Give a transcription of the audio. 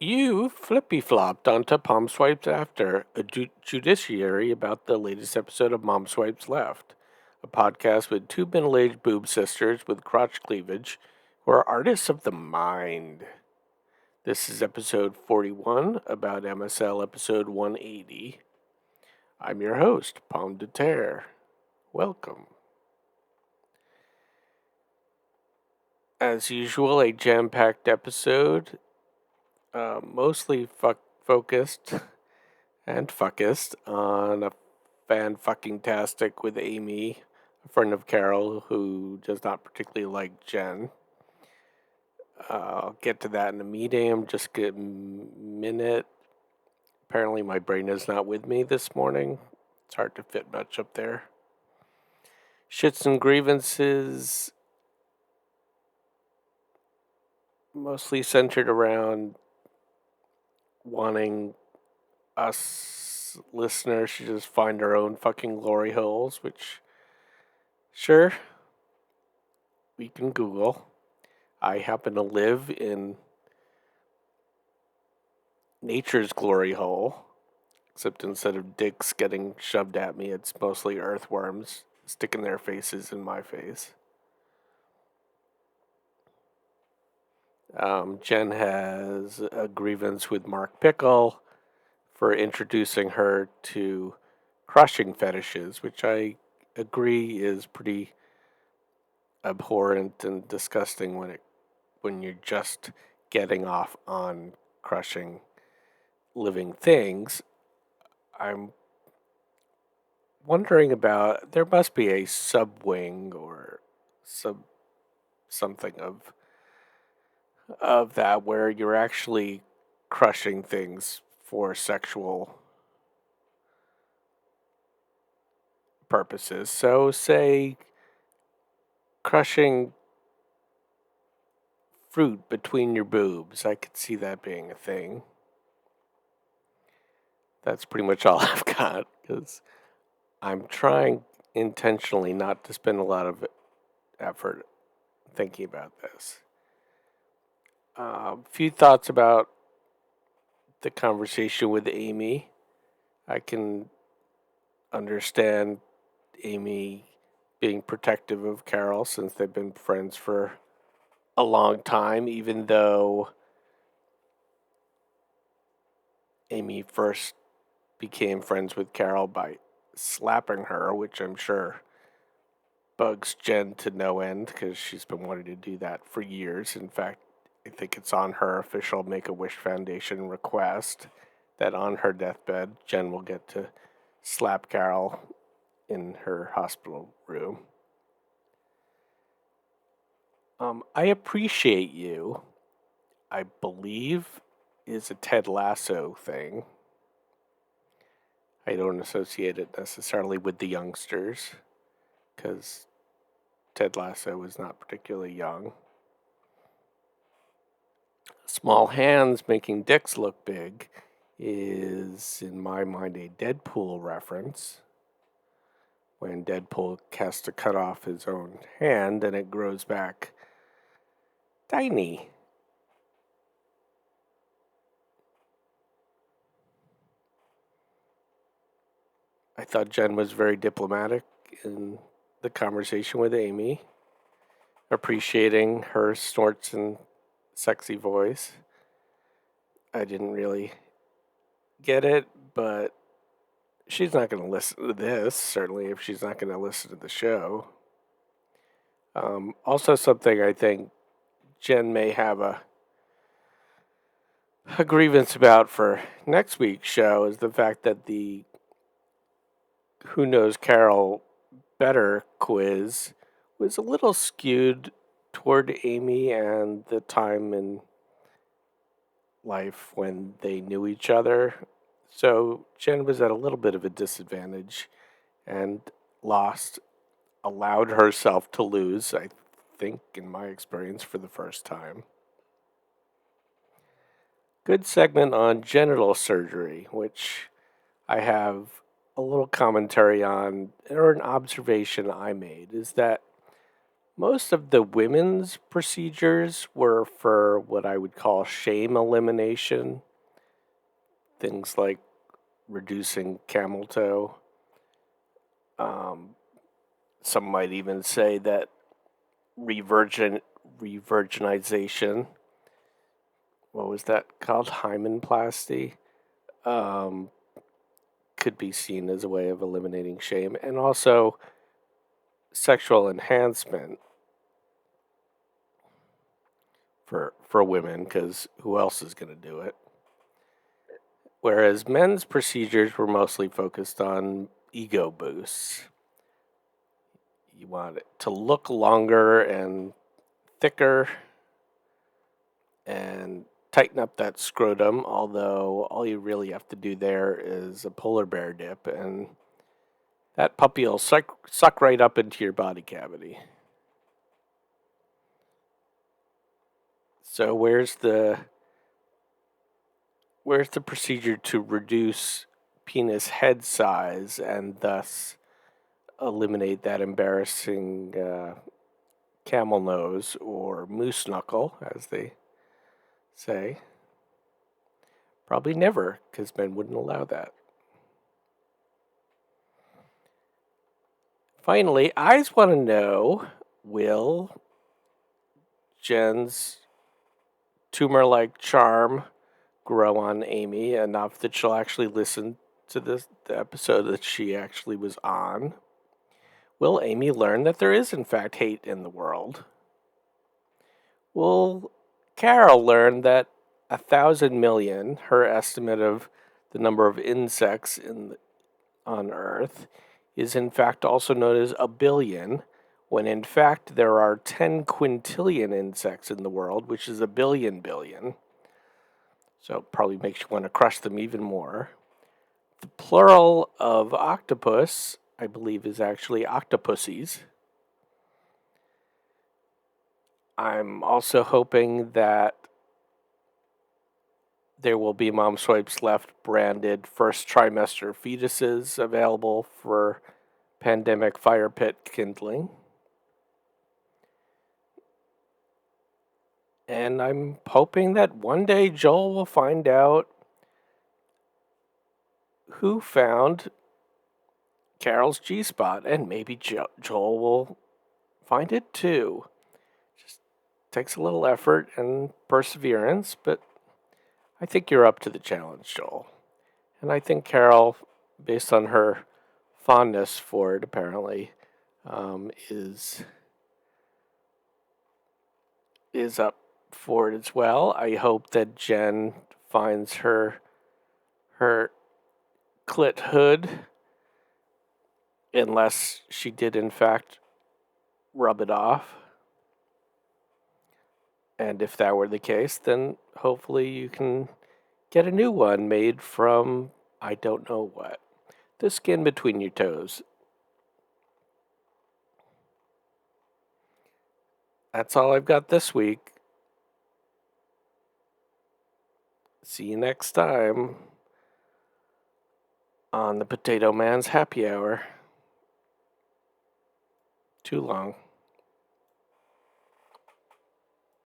You flippy-flopped onto Palm Swipes After, a judiciary about the latest episode of Mom Swipes Left, a podcast with two middle-aged boob sisters with crotch cleavage who are artists of the mind. This is episode 41, about MSL episode 180. I'm your host, Pomme de Terre. Welcome. As usual, a jam-packed episode, mostly focused and fuckist on a fan fucking tastic with Amy, a friend of Carol who does not particularly like Jen. I'll get to that in a medium, just a minute. Apparently, my brain is not with me this morning. It's hard to fit much up there. Shits and grievances, mostly centered around wanting us listeners to just find our own fucking glory holes, which, sure, we can Google. I happen to live in nature's glory hole, except instead of dicks getting shoved at me, it's mostly earthworms sticking their faces in my face. Jen has a grievance with Mark Pickle for introducing her to crushing fetishes, which I agree is pretty abhorrent and disgusting when you're just getting off on crushing living things. I'm wondering about, there must be a subwing or sub something of that where you're actually crushing things for sexual purposes. So say crushing fruit between your boobs. I could see that being a thing. That's pretty much all I've got, because I'm trying intentionally not to spend a lot of effort thinking about this. A few thoughts about the conversation with Amy. I can understand Amy being protective of Carol since they've been friends for a long time, even though Amy first became friends with Carol by slapping her, which I'm sure bugs Jen to no end because she's been wanting to do that for years. In fact, I think it's on her official Make-A-Wish Foundation request that on her deathbed, Jen will get to slap Carol in her hospital room. I appreciate you, I believe, is a Ted Lasso thing. I don't associate it necessarily with the youngsters, because Ted Lasso was not particularly young. Small hands making dicks look big is, in my mind, a Deadpool reference. When Deadpool has to cut off his own hand and it grows back tiny. I thought Jen was very diplomatic in the conversation with Amy, appreciating her snorts and sexy voice. I didn't really get it, but she's not going to listen to this, certainly if she's not going to listen to the show. Also, something I think Jen may have a grievance about for next week's show is the fact that the Who Knows Carol Better quiz was a little skewed toward Amy and the time in life when they knew each other. So Jen was at a little bit of a disadvantage and allowed herself to lose, I think, in my experience, for the first time. Good segment on genital surgery, which I have a little commentary on, or an observation I made, is that Most of the women's procedures were for what I would call shame elimination, things like reducing camel toe. Um, some might even say that revirginization, what was that called? Hymenplasty, um, could be seen as a way of eliminating shame, and also sexual enhancement for women, because who else is going to do it? Whereas men's procedures were mostly focused on ego boosts. You want it to look longer and thicker and tighten up that scrotum, although all you really have to do there is a polar bear dip, and that puppy will suck right up into your body cavity. So where's the procedure to reduce penis head size and thus eliminate that embarrassing camel nose or moose knuckle, as they say? Probably never, because men wouldn't allow that. Finally, I just want to know, will Jen's tumor-like charm grow on Amy enough that she'll actually listen to the episode that she actually was on? Will Amy learn that there is, in fact, hate in the world? Will Carol learn that 1,000 million, her estimate of the number of insects on Earth, is in fact also known as a billion, when in fact there are 10 quintillion insects in the world, which is a billion billion. So it probably makes you want to crush them even more. The plural of octopus, I believe, is actually octopussies. I'm also hoping that there will be Mom Swipes Left branded first trimester fetuses available for pandemic fire pit kindling. And I'm hoping that one day Joel will find out who found Carol's G-spot, and maybe Joel will find it too. Just takes a little effort and perseverance, but I think you're up to the challenge, Joel. And I think Carol, based on her fondness for it, apparently, is up for it as well. I hope that Jen finds her clit hood, unless she did in fact rub it off. And if that were the case, then hopefully you can get a new one made from, I don't know what, the skin between your toes. That's all I've got this week. See you next time on the Potato Man's Happy Hour. Too long.